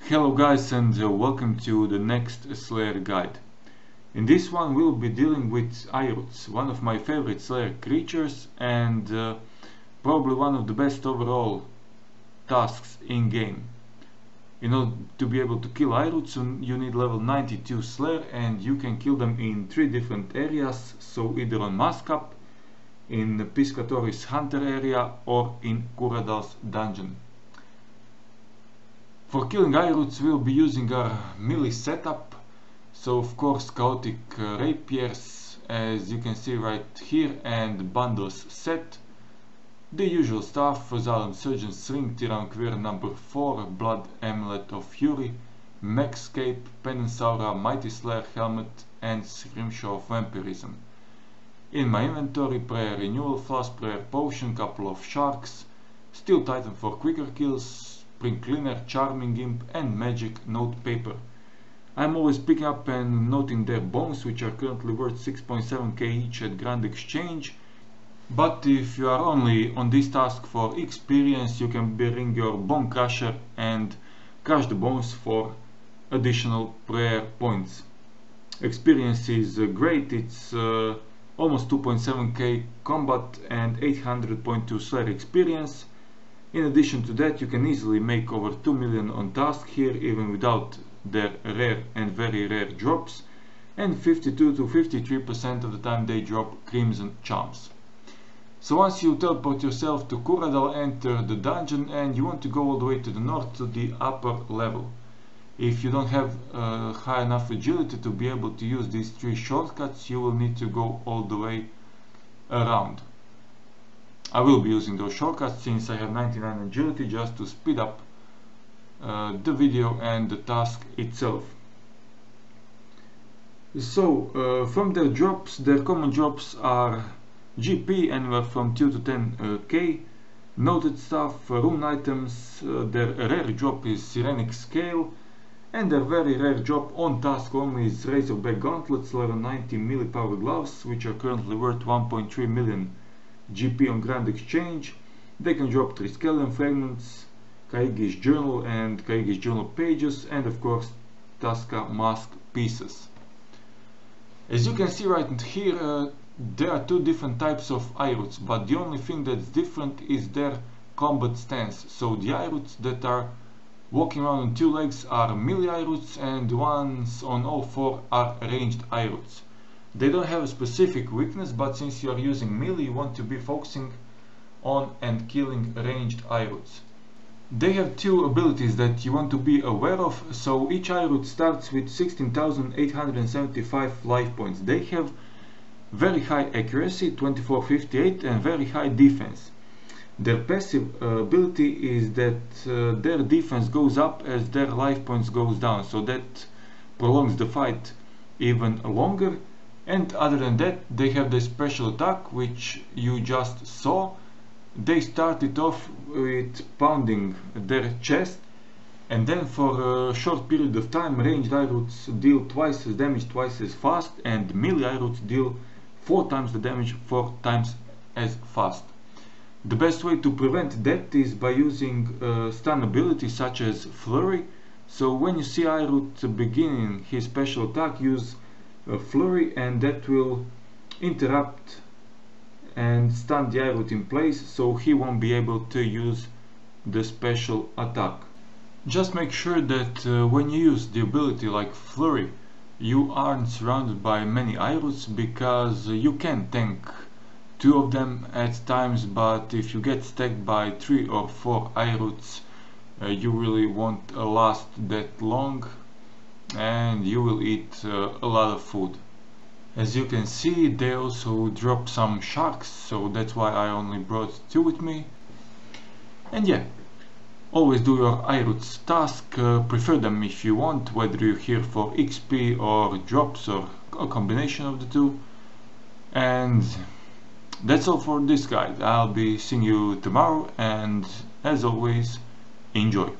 Hello guys, and welcome to the next Slayer guide. In this one we'll be dealing with Airuts, one of my favorite Slayer creatures and probably one of the best overall tasks in game. In order to be able to kill Airuts you need level 92 Slayer, and you can kill them in 3 different areas, so either on Maskap, in Piscatoris Hunter area or in Kuradal's dungeon. For killing Airuts we'll be using our melee setup, so of course chaotic rapiers as you can see right here, and bundles set, the usual stuff: Zalem Surgeon's Sling, Tyrannoqueer number 4, Blood Amulet of Fury, Mechscape, Penansaura, Mighty Slayer Helmet and Scrimshaw of Vampirism. In my inventory, Prayer Renewal Flask, Prayer Potion, couple of Sharks, Steel Titan for quicker kills, Spring Cleaner, Charming Imp and Magic Note Paper. I'm always picking up and noting their bones, which are currently worth 6.7k each at Grand Exchange. But if you are only on this task for experience, you can bring your Bone Crusher and crush the bones for additional prayer points. Experience is great, it's almost 2.7k combat and 800.2 Slayer experience. In addition to that, you can easily make over 2 million on task here, even without their rare and very rare drops, and 52 to 53% of the time they drop Crimson Charms. So once you teleport yourself to Kuradal, enter the dungeon and you want to go all the way to the north to the upper level. If you don't have high enough agility to be able to use these 3 shortcuts, you will need to go all the way around. I will be using those shortcuts since I have 99 agility, just to speed up the video and the task itself. So from their drops, their common drops are GP anywhere from 2 to 10k, noted stuff, rune items, their rare drop is Sirenic Scale, and their very rare drop on task only is Razorback Gauntlets, level 90 melee power gloves, which are currently worth 1.3 million GP on Grand Exchange. They can drop Triskelion fragments, Kaigi's journal and Kaigi's journal pages, and of course Tasca mask pieces. As you can see right here, there are 2 different types of Airuts, but the only thing that's different is their combat stance. So the Airuts that are walking around on 2 legs are melee Airuts, and the ones on all 4 are ranged Airuts. They don't have a specific weakness, but since you are using melee, you want to be focusing on and killing ranged Airuts. They have 2 abilities that you want to be aware of. So each Airut starts with 16,875 life points. They have very high accuracy, 2458, and very high defense. Their passive ability is that their defense goes up as their life points goes down, so that prolongs the fight even longer. And other than that, they have the special attack, which you just saw. They started off with pounding their chest, and then for a short period of time ranged Airuts deal twice as damage, twice as fast, and melee Airuts deal 4 times the damage, 4 times as fast. The best way to prevent that is by using stun abilities such as Flurry. So when you see Airut beginning his special attack, use Flurry, and that will interrupt and stun the Airut in place, so he won't be able to use the special attack. Just make sure that when you use the ability like Flurry, you aren't surrounded by many Airuts, because you can tank 2 of them at times, but if you get stacked by 3 or 4 Airuts, you really won't last that long, and you will eat a lot of food. As you can see, they also drop some sharks, so that's why I only brought 2 with me. And yeah, always do your Airuts task, prefer them if you want, whether you're here for XP or drops or a combination of the 2. And that's all for this guide. I'll be seeing you tomorrow, and as always, enjoy.